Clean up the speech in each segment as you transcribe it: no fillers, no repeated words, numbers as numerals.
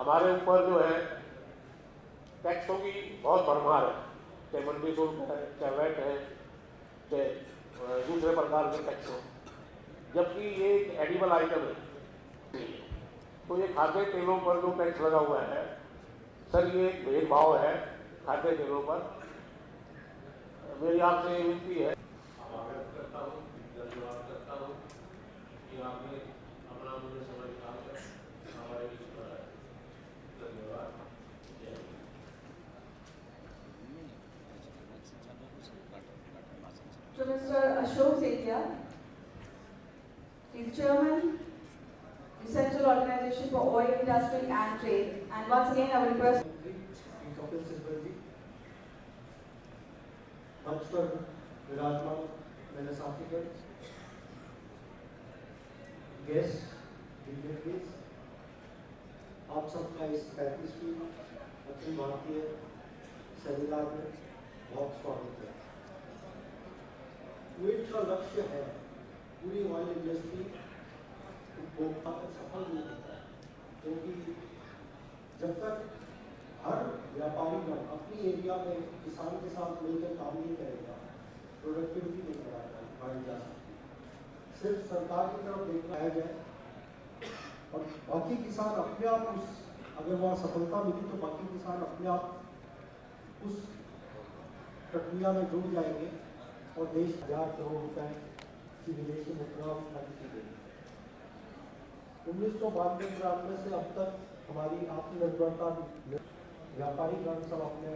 हमारे ऊपर जो है टैक्सों की बहुत भरमार है, चाहे मंडी शुल्क है, चाहे वैट है, चाहे दूसरे प्रकार के टैक्स हो, जबकि ये एक एडिबल आइटम है। तो ये खाद्य तेलों पर जो टैक्स लगा हुआ है सर, ये भेदभाव है खाद्य तेलों पर। मेरी आपसे विनती है, स्वागत करता हूँ, धन्यवाद करता हूँ कि आपने अपना मुझे समय निकालकर हमारे बीच में आए। धन्यवाद। जय Hind. To Mr. Ashok Sethia, he's Chairman, the Central Organization for Oil Industry and Trade. And once again, I will request मंच पर विराजमान मेरे साथीगण, गेस्ट, डिग्नेटरीज, आप सबका इस 35वीं अखिल भारतीय सेमिनार में बहुत स्वागत है। क्विट का लक्ष्य है पूरी ऑयल इंडस्ट्री उपभोक्ता को सफल नहीं होता है, क्योंकि जब तक हर व्यापारी गण अपनी एरिया में किसान के साथ मिलकर काम नहीं करेगा, प्रोडक्टिविटी नहीं बढ़ाई जा सकती। सिर्फ सरकार की तरफ देखना जाए और बाकी किसान अपने आप अगर वहाँ सफलता मिली तो बाकी किसान अपने आप उस प्रक्रिया में जुड़ जाएंगे और देश 1000 करोड़ रुपए की विदेशी मुद्रा खर्च की गई। 1992-93 से अब तक हमारी आत्मनिर्भरता व्यापारी गण सब अपने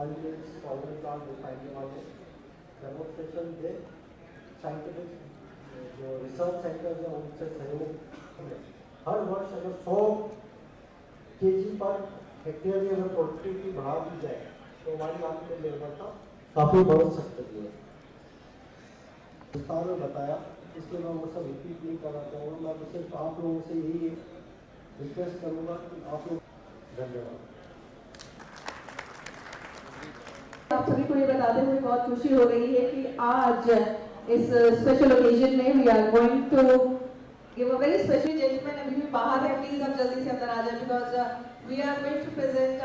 oil mills, oil plant, refinery वाले डेमोन्स्ट्रेशन दे, साइंटिफिक जो रिसर्च सेंटर्स हैं उनसे सहयोग। हर वर्ष अगर 100 kg पर हेक्टेयर की अगर प्रोडक्टिविटी बढ़ा दी जाए तो हमारी आत्मनिर्भरता काफ़ी बढ़ सकती है। विस्तार में बताया, इसलिए मैं वो सब रिपीट नहीं करना चाहूँगा। मैं तो सिर्फ आप लोगों से यही रिक्वेस्ट करूँगा कि आप लोग धन्यवाद। आप सभी को ये बताते हुए बहुत खुशी हो रही है कि आज इस स्पेशल ओकेजन में we are going to give a very special gentleman. अभी भी बाहर है, प्लीज आप जल्दी से अंदर आ जाए, because we are going to present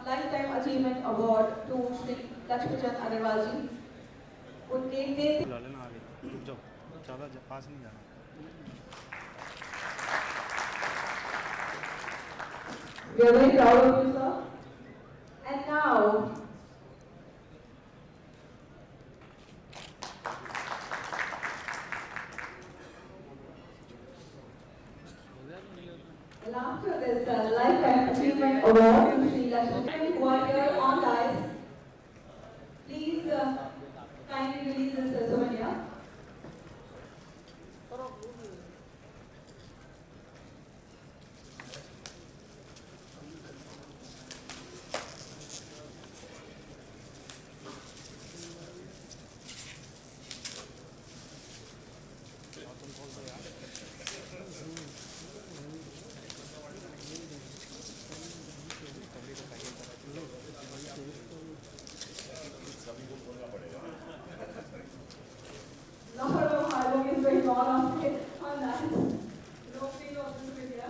lifetime achievement award to Shri Laxmichand Agarwal ji. उनके ज़्यादा पास नहीं जाना। We are very proud of you, sir. And now, and after this Lifetime Achievement Award to Sri Lakshmi, who are here on dice, please kindly release this souvenir. Lot of hard work is going on that. No free of this video.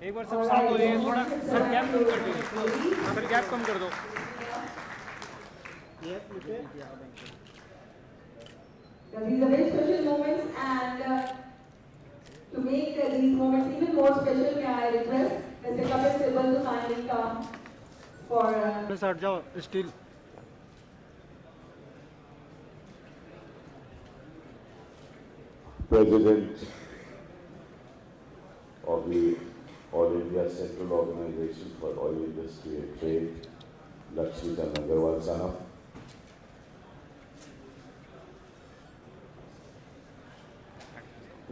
एक बार सब शांत हो जाइए, थोड़ा sir gap कम कर दो, sir gap कम कर दो। These are very special moments, and to make these moments even more special, may I request Mr. Kapil Sibal to kindly come for. Sir जाओ steel. President of the All India Central Organization for Oil Industry and Trade, Lakshmichandra Agarwal Sahab,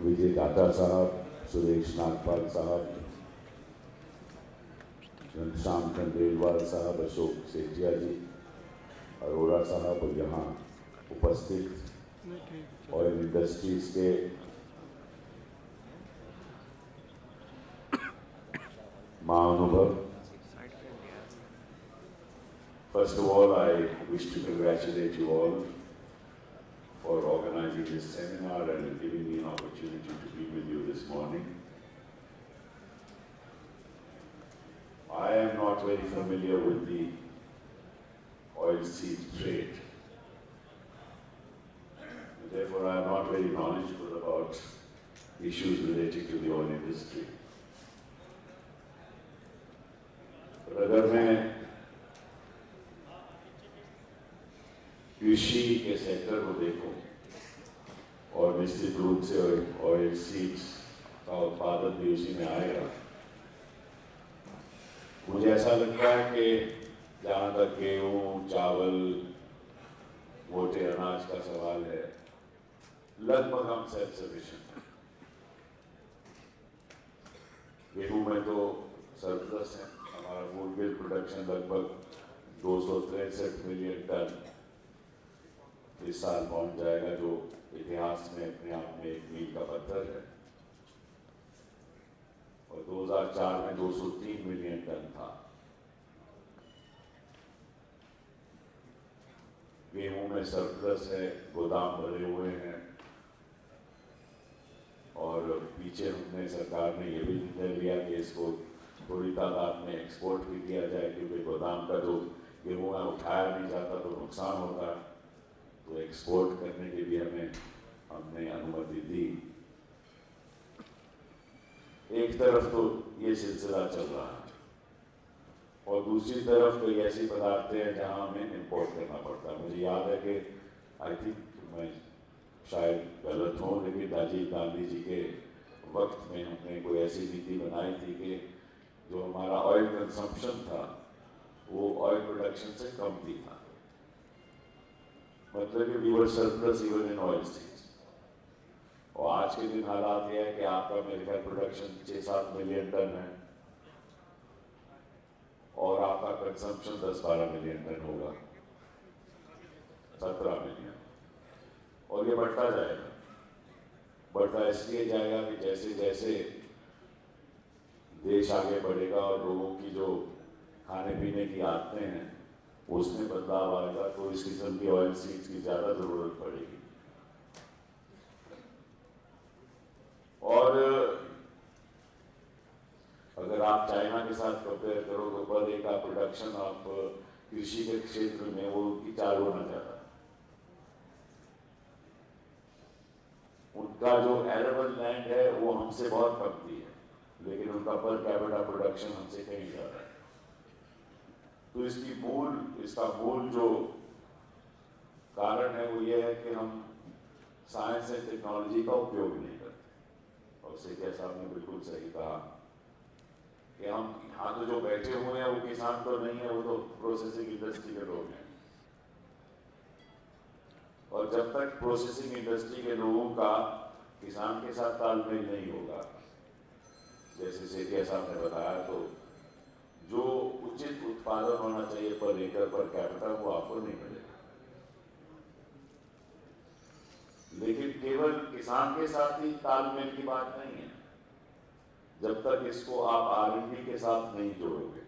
Vijay Tata Sahab, Suresh Nagpal Sahab, Shyam Khandelwal Sahab, Ashok Sethia जी, अरोड़ा साहब और यहाँ उपस्थित oil industries के महानुभव, First of all, I wish to congratulate you all for organizing this seminar and giving me an opportunity to be with you this morning. I am not very familiar with the oilseed trade. Therefore, I am not very knowledgeable about issues relating to the oil industry. पर अगर मैं कृषि के sector को देखूं और निश्चित रूप से ऑयल सीड्स का उत्पादन भी उसी में आएगा, मुझे ऐसा लगता है कि जहाँ तक गेहूँ, चावल, मोटे अनाज का सवाल है, लगभग हम सेल्फ सफिशिएंट हैं। गेहूँ में तो सरप्लस है, हमारा फूड ग्रेड प्रोडक्शन लगभग 263 मिलियन टन इस साल पहुंच जाएगा, जो इतिहास में अपने आप में एक मील का पत्थर है। और 2004 में 203 मिलियन टन था। गेहूं में सरप्लस है, गोदाम भरे हुए हैं और पीछे हमने सरकार ने ये भी निर्णय लिया कि इसको थोड़ी तादाद में एक्सपोर्ट भी किया जाए, क्योंकि गोदाम का जो गेहूं है उठाया नहीं जाता तो नुकसान होता है, तो एक्सपोर्ट करने के लिए हमने अनुमति दी। एक तरफ तो ये सिलसिला चल रहा है और दूसरी तरफ कई ऐसी पदार्थ हैं जहां हमें इंपोर्ट करना पड़ता है। मुझे याद है कि आई थिंक मैं शायद गलत हूँ, लेकिन राजीव गांधी जी के वक्त में हमने कोई ऐसी नीति बनाई थी कि जो हमारा ऑयल कंजम्पशन था वो ऑयल प्रोडक्शन से कम भी था, मतलब कि we were surplus even in oil seeds. और आज के दिन हालात ये है कि आपका मेरे ख्याल प्रोडक्शन 6-7 मिलियन टन है और आपका कंजम्पशन 10-12 मिलियन टन होगा, 17 मिलियन, और ये बढ़ता जाएगा। बढ़ता इसलिए जाएगा कि जैसे जैसे देश आगे बढ़ेगा और लोगों की जो खाने पीने की आदतें हैं उसमें बदलाव आएगा, तो इस किस्म की ऑयल सीड्स की ज्यादा जरूरत पड़ेगी। और अगर आप चाइना के साथ कंपेयर करो तो पर एक प्रोडक्शन आप कृषि के क्षेत्र में वो 4 गुना ज्यादा। उनका जो एरेबल लैंड है वो हमसे बहुत कमती है, लेकिन उनका पर कैपिटा प्रोडक्शन हमसे कहीं ज्यादा है। तो इसका मूल जो कारण है वो ये है कि हम साइंस एंड टेक्नोलॉजी का उपयोग नहीं करते। और सेठिया साहब ने बिल्कुल सही कहा कि हम यहाँ तो जो बैठे हुए हैं वो किसान तो नहीं है, वो तो प्रोसेसिंग इंडस्ट्री के लोग हैं। और जब तक प्रोसेसिंग इंडस्ट्री के लोगों का किसान के साथ तालमेल नहीं होगा, जैसे सेठिया साहब ने बताया, तो जो उचित उत्पादन होना चाहिए पर एकड़ पर कैपिटा वो आपको नहीं मिलेगा। लेकिन केवल किसान के साथ ही तालमेल की बात नहीं है, जब तक इसको आप R&D के साथ नहीं जोड़ोगे।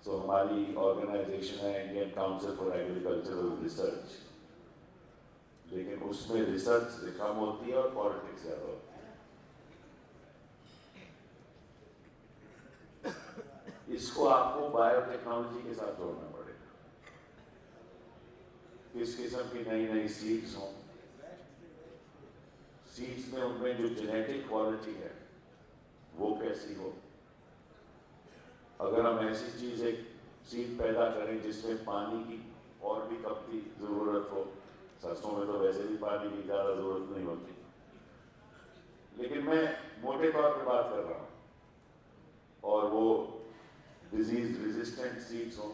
तो हमारी ऑर्गेनाइजेशन है Indian council for agricultural research, लेकिन उसमें रिसर्च कम होती है और पॉलिटिक्स ज्यादा होती है। इसको आपको बायोटेक्नोलॉजी के साथ जोड़ना पड़ेगा। किस किस्म की नई नई सीड्स हों, सीड्स में उनमें जो जेनेटिक क्वालिटी है वो कैसी हो। अगर हम ऐसी चीज एक सीड पैदा करें जिसमें पानी की और भी कम की जरूरत हो, सरसों में तो वैसे भी पानी की ज्यादा जरूरत नहीं होती, लेकिन मैं मोटे तौर पर बात कर रहा हूं, और वो डिजीज रेजिस्टेंट सीड्स हों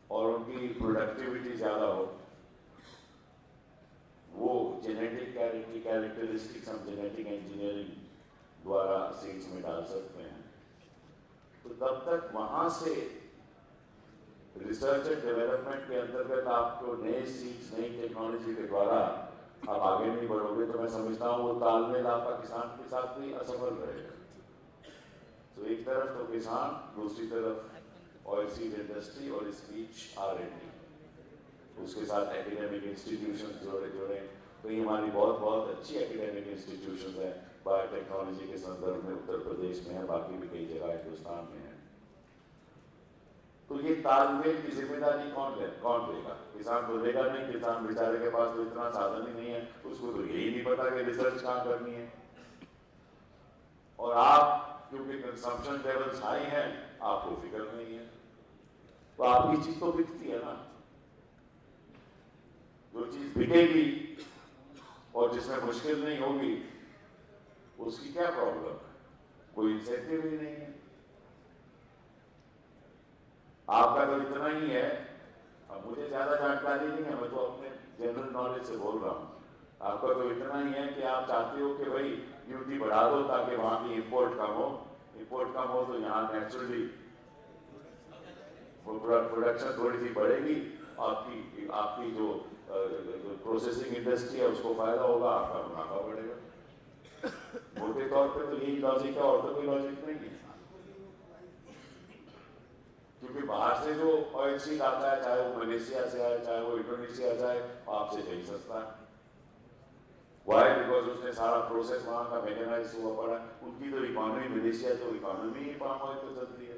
और उनकी प्रोडक्टिविटी ज्यादा हो, वो जेनेटिक कैरेक्टरिस्टिक्स हम जेनेटिक इंजीनियरिंग द्वारा सीड्स में डाल सकते हैं। तो तब तक वहां से रिसर्च एंड डेवलपमेंट के अंतर्गत आपको नए सीड्स, नई टेक्नोलॉजी के द्वारा आप आगे नहीं बढ़ोगे तो मैं समझता हूँ वो तालमेल आपका किसान के साथ भी असफल रहेगा। तो एक तरफ तो किसान, दूसरी तरफ ऑयल सीड इंडस्ट्री और इस बीच R&D, उसके साथ एकेडमिक इंस्टीट्यूशन जोड़े। तो ये हमारी बहुत अच्छी एकेडमिक इंस्टीट्यूशन है बायोटेक्नोलॉजी के संदर्भ में, उत्तर प्रदेश में है, बाकी भी कई जगह हिंदुस्तान में है। तो ये तालमेल की जिम्मेदारी कौन लेगा? किसान तो लेगा नहीं, किसान बेचारे के पास तो इतना साधन ही नहीं है, उसको तो यही नहीं पता कि रिसर्च कहाँ करनी है। और आप क्योंकि कंजम्पशन लेवल्स हाई हैं, आपको फिक्र नहीं है, तो आपकी चीज तो बिकती है ना। जो चीज बिकेगी और जिसमें मुश्किल नहीं होगी उसकी क्या प्रॉब्लम है? कोई इंसेंटिव ही नहीं है। आपका तो इतना ही है, अब मुझे ज्यादा जानकारी नहीं है, मैं तो अपने जनरल नॉलेज से बोल रहा हूँ। आपका तो इतना ही है कि आप चाहते हो कि भाई ड्यूटी बढ़ा दो ताकि वहां की इंपोर्ट कम हो। इंपोर्ट कम हो तो यहाँ नेचुरली प्रोडक्शन थोड़ी सी बढ़ेगी, आपकी जो प्रोसेसिंग इंडस्ट्री है उसको फायदा होगा, आपका मुनाफा बढ़ेगा। मोटे तौर पे तो यही लॉजिक है, और तो कोई लॉजिक नहीं है। क्योंकि बाहर से जो ऑयल सीड आता है, चाहे वो मलेशिया से आए, चाहे वो इंडोनेशिया से आए, आपसे कहीं सस्ता है। वाई? बिकॉज उसने सारा प्रोसेस वहां का मैकेनाइज हुआ पड़ा। उनकी तो इकोनॉमी, मलेशिया तो इकोनॉमी ही पाम ऑयल तो चलती है।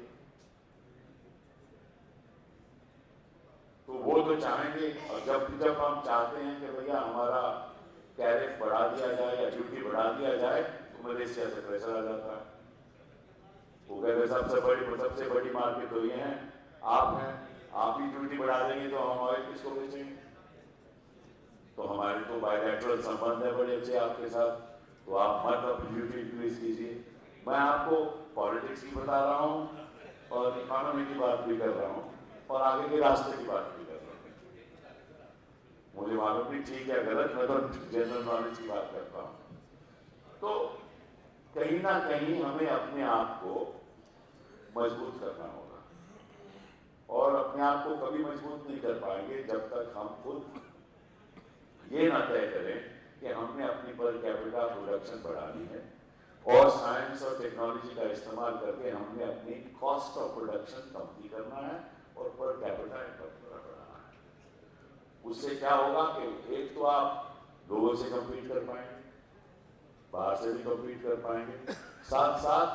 तो वो तो चाहेंगे, और जब हम चाहते हैं कि भैया हमारा टैरिफ बढ़ा दिया जाए या ड्यूटी बढ़ा दिया जाए, तो मलेशिया से प्रेशर आ जाता है। वो कहते सबसे बड़ी मार्केट तो ये है, आप हैं, आप ही ड्यूटी बढ़ा देंगे तो हम ऑयल किसको बेचेंगे? तो हमारे तो बायलैटरल संबंध है बड़े अच्छे आपके साथ, तो आप मत अपनी ड्यूटी इंक्रीज कीजिए। मैं आपको पॉलिटिक्स भी बता रहा हूँ और इकोनॉमी की बात भी कर रहा हूँ और आगे के रास्ते की बात भी कर रहा हूँ। मुझे मालूम नहीं ठीक है गलत, मैं तो जनरल नॉलेज की बात करता हूँ। तो कहीं ना कहीं हमें अपने आप को मजबूत करना होगा, और अपने आप को कभी मजबूत नहीं कर पाएंगे जब तक हम खुद ये ना तय करें कि हमने अपनी पर कैपिटा प्रोडक्शन बढ़ानी है और साइंस और टेक्नोलॉजी का इस्तेमाल करके हमने अपनी कॉस्ट ऑफ प्रोडक्शन कम करना है और पर कैपिटा इनकम बढ़ाना है। उससे क्या होगा कि एक तो आप लोगों से कम्पीट कर पाएंगे, बाहर से भी कम्पीट कर पाएंगे, साथ साथ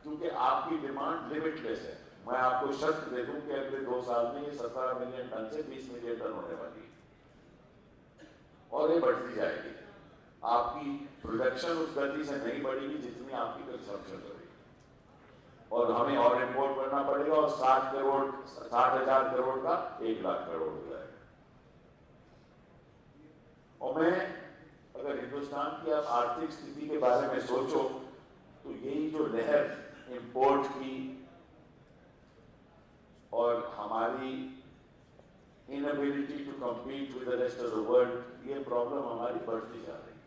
क्योंकि आपकी डिमांड लिमिटलेस है। मैं आपको शर्त दे दूं कि अगले 2 साल में ये 17 मिलियन टन से 20 मिलियन टन होने वाली है और ये बढ़ती जाएगी। आपकी प्रोडक्शन उस गति से नहीं बढ़ेगी जितनी आपकी कंजम्पशन बढ़ेगी, और हमें और इंपोर्ट करना पड़ेगा, और 60,000 करोड़ का 1 लाख करोड़ हो जाएगा। और मैं अगर हिंदुस्तान की आप आर्थिक स्थिति के बारे में सोचो तो यही जो लहर इंपोर्ट की और हमारी inability to compete with the rest of the world, ये प्रॉब्लम हमारी बढ़ती जा रही है।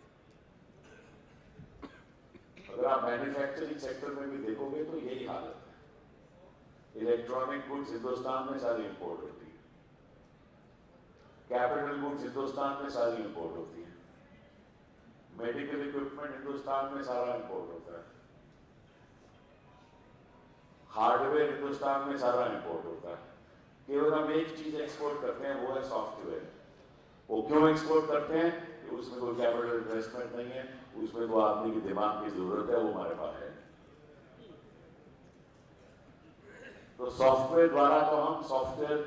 अगर आप मैन्युफैक्चरिंग सेक्टर में भी देखोगे तो यही हालत है। इलेक्ट्रॉनिक गुड्स हिंदुस्तान में सारी इंपोर्ट होती है, कैपिटल गुड्स हिंदुस्तान में सारी इंपोर्ट होती है, मेडिकल इक्विपमेंट हिंदुस्तान में सारा इंपोर्ट होता है, हार्डवेयर हिंदुस्तान में सारा इंपोर्ट होता है। केवल हम एक चीज एक्सपोर्ट करते हैं, वो है सॉफ्टवेयर। वो क्यों एक्सपोर्ट करते हैं? कि उसमें कोई कैपिटल इन्वेस्टमेंट नहीं है, उसमें तो आदमी के दिमाग की जरूरत है, वो हमारे पास है। तो सॉफ्टवेयर द्वारा तो हम सॉफ्टवेयर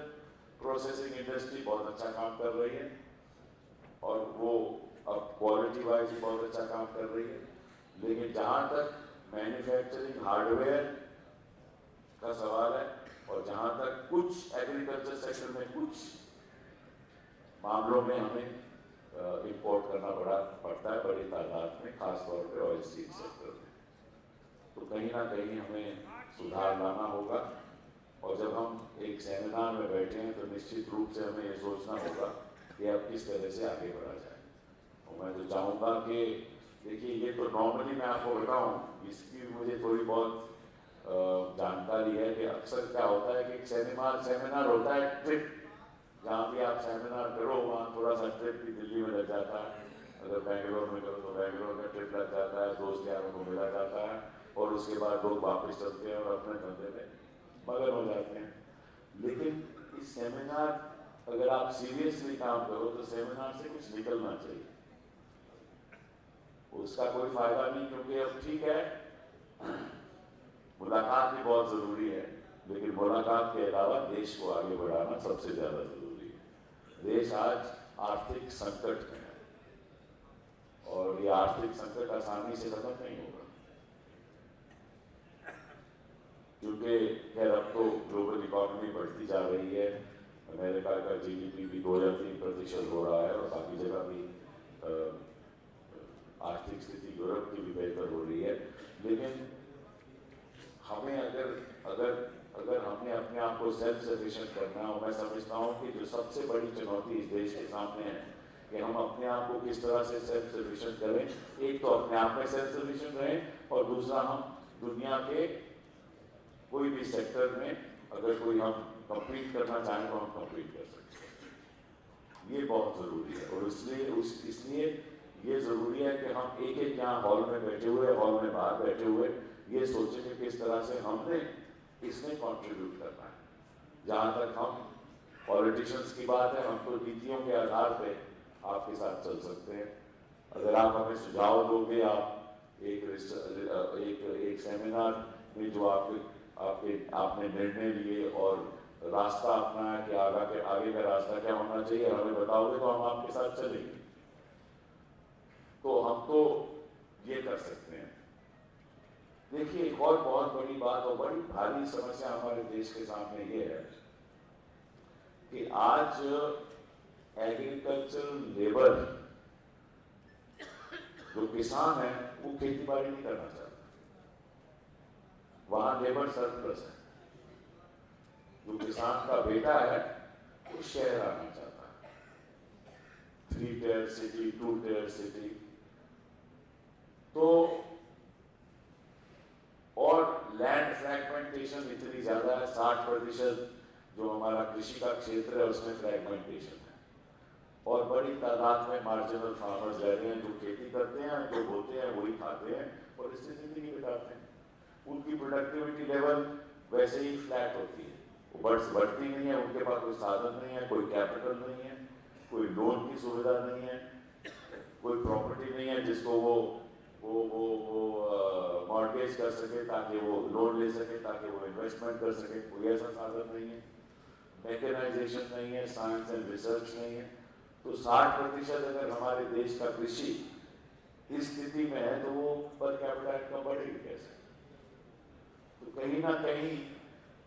प्रोसेसिंग इंडस्ट्री बहुत अच्छा काम कर रही है और वो अब क्वालिटी वाइज भी बहुत अच्छा काम कर रही है। लेकिन जहां तक मैन्युफैक्चरिंग हार्डवेयर का सवाल है और जहां तक कुछ एग्रीकल्चर सेक्टर में कुछ मामलों में हमें इंपोर्ट करना पड़ता है बड़ी तादाद में, खासतौर पे ऑयल सीड सेक्टर में, तो कहीं ना कहीं हमें सुधार लाना होगा। और जब हम एक सेमिनार में बैठे हैं तो निश्चित रूप से हमें ये सोचना होगा कि अब किस तरह से आगे बढ़ा जाए। और मैं तो चाहूँगा कि देखिए, ये तो नॉर्मली मैं आपको बताऊँ, इसकी मुझे थोड़ी बहुत जानकारी है कि अक्सर क्या होता है कि एक सेमिनार होता है ट्रिप जहाँ भी आप सेमिनार करो वहाँ थोड़ा सा ट्रिप भी दिल्ली में लग जाता है, अगर बेंगलोर में करो तो बेंगलोर में ट्रिप लग जाता है, दोस्त यारों को मिला जाता है और उसके बाद लोग वापस चलते हैं और अपने धंधे में मगन हो जाते हैं। लेकिन इस सेमिनार अगर आप सीरियसली काम करो तो सेमिनार से कुछ निकलना चाहिए, उसका कोई फायदा नहीं, क्योंकि अब ठीक है मुलाकात भी बहुत जरूरी है, लेकिन मुलाकात के अलावा देश को आगे बढ़ाना सबसे ज्यादा जरूरी है। देश आज आर्थिक संकट में है और ये आर्थिक संकट आसानी से खत्म नहीं होगा, क्योंकि खैर अब तो ग्लोबल इकोनॉमी बढ़ती जा रही है, अमेरिका का जीडीपी भी 2 या 3% हो रहा है और बाकी जगह भी आर्थिक स्थिति यूरोप की भी बेहतर हो रही है। लेकिन हमें अगर हमने अपने आप को सेल्फ सफिशिएंट करना है, और मैं समझता हूँ कि जो सबसे बड़ी चुनौती इस देश के सामने है कि हम अपने आप को किस तरह से सेल्फ सफिशिएंट करें। एक तो अपने आप में सेल्फ सफिशिएंट रहें और दूसरा हम दुनिया के कोई भी सेक्टर में अगर कोई हम कम्पीट करना चाहें तो हम कम्पीट कर सकते हैं। ये बहुत ज़रूरी है और इसलिए ये ज़रूरी है कि हम एक यहाँ हॉल में बैठे हुए, हॉल में बाहर बैठे हुए ये सोचें कि किस तरह से हमने इसमें कंट्रीब्यूट करना है। जहाँ तक हम पॉलिटिशियंस की बात है, हम तो नीतियों के आधार पे आपके साथ चल सकते हैं। अगर आप हमें सुझाव दोगे, आप एक सेमिनार में जो आपने निर्णय लिए और रास्ता अपनाया कि आगे का रास्ता क्या होना चाहिए, हमें बताओगे तो हम आपके साथ चलेंगे। तो हम तो ये कर सकते हैं। देखिए एक और बहुत बड़ी बात और बड़ी भारी समस्या हमारे देश के सामने ये है कि आज एग्रीकल्चर लेबर जो किसान है वो खेती बाड़ी नहीं करना चाहता, वहां लेबर सरप्लस है। जो किसान का बेटा है वो शहर आना चाहता है, 3 टायर सिटी, 2 टायर सिटी। तो और लैंड फ्रैगमेंटेशन इतनी ज्यादा है, 60% जो हमारा कृषि का क्षेत्र है उसमें फ्रैगमेंटेशन है और बड़ी तादाद में मार्जिनल फार्मर्स रह रहे हैं जो खेती करते हैं, जो बोते हैं वही खाते हैं और इससे जिंदगी बिताते हैं। उनकी प्रोडक्टिविटी लेवल वैसे ही फ्लैट होती है, वो बढ़ती नहीं है, उनके पास कोई साधन नहीं है, कोई कैपिटल नहीं है, कोई लोन की सुविधा नहीं है, कोई प्रॉपर्टी नहीं है जिसको वो मॉर्गेज कर सके ताकि वो लोन ले सके, ताकि वो इन्वेस्टमेंट कर सके, कोई ऐसा साधन नहीं है। मैकेनाइजेशन नहीं है, साइंस एंड रिसर्च नहीं है। तो 60% अगर हमारे देश का कृषि इस स्थिति में है तो वो पर कैपिटा इनकम बढ़ेगी कैसे? तो कहीं ना कहीं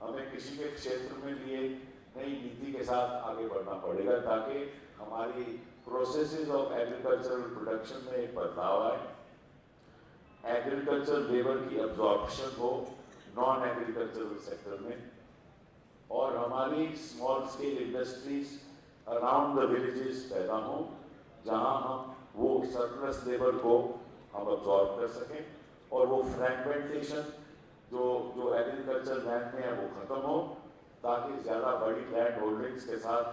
हमें कृषि के क्षेत्र में भी एक नई नीति के साथ आगे बढ़ना पड़ेगा ताकि हमारी प्रोसेसेस ऑफ एग्रीकल्चरल प्रोडक्शन में एक बदलाव आए, एग्रीकल्चर लेबर की अब्जॉर्प्शन हो नॉन एग्रीकल्चरल सेक्टर में, और हमारी small scale industries around the villages पैदा हो जहां हम वो सरप्लस लेबर को हम अब्जॉर्ब कर सकें और वो फ्रैगमेंटेशन जो एग्रीकल्चर लैंड में है वो खत्म हो, ताकि ज्यादा बड़ी लैंड होल्डिंग्स के साथ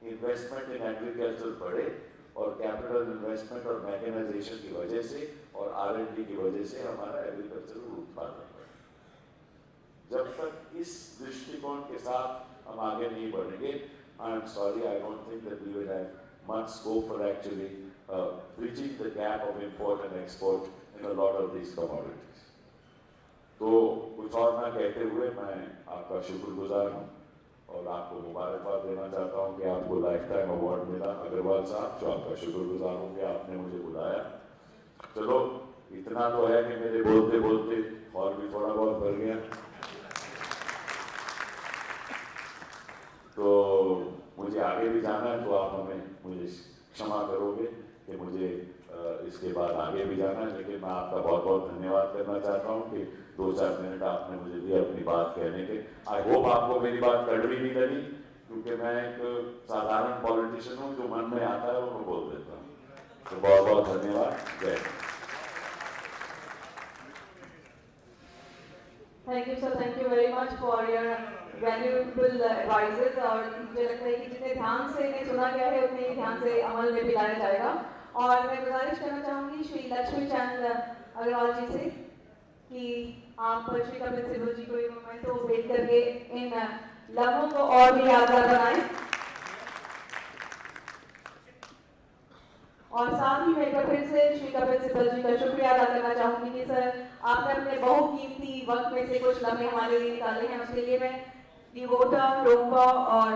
इन्वेस्टमेंट इन एग्रीकल्चर बढ़े और कैपिटल इन्वेस्टमेंट और मैकेनाइजेशन की वजह से और R&D की वजह से हमारा एग्रीकल्चरल उत्पादन बढ़े। जब तक इस दृष्टिकोण के साथ हम आगे नहीं बढ़ेंगे, I am sorry, I don't think that we will have much scope for actually bridging the gap of import and export in a lot of these commodities. तो कुछ और ना कहते हुए मैं आपका शुक्रगुजार हूँ और आपको मुबारकबाद देना चाहता हूँ कि आपको लाइफ टाइम अवार्ड मिला अग्रवाल साहब, जो आपका शुक्रगुजार हूँ कि आपने मुझे बुलाया। चलो इतना तो है कि मेरे बोलते बोलते और भी थोड़ा बहुत भर गया, तो मुझे आगे भी जाना है, तो आप मुझे क्षमा करोगे कि मुझे इसके बाद आगे भी जाना है। लेकिन मैं आपका बहुत बहुत धन्यवाद करना चाहता हूँ कि 2-4 मिनट आपने मुझे दिए अपनी बात कहने के। आई होप आपको मेरी बात कड़वी नहीं लगी, क्योंकि मैं एक साधारण पॉलिटिशियन हूँ, जो मन में आता है वो मैं बोल देता हूँ। तो बहुत बहुत धन्यवाद। जय Hind. Thank you, sir. Thank you very much for your valuable advises, और मुझे लगता है कि जितने ध्यान से इन्हें सुना गया है उतने ही ध्यान से अमल में भी लाया जाएगा। और मैं गुजारिश करना चाहूँगी श्री लक्ष्मी चंद अग्रवाल जी से कि आप श्री कपिल सिब्बल जी को ये मोमेंट को वेट करके इन लम्हों को और भी यादगार बनाएं। और साथ ही मैं एक बार फिर से श्री कपिल सिब्बल जी का शुक्रिया अदा करना चाहूँगी कि सर आपने अपने बहुकीमती वक्त में से कुछ लम्हे हमारे लिए निकाले हैं, उसके लिए मैं डिवोटा, रोंबा और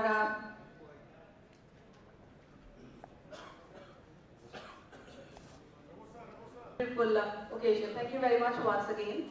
beautiful occasion. Thank you very much once again.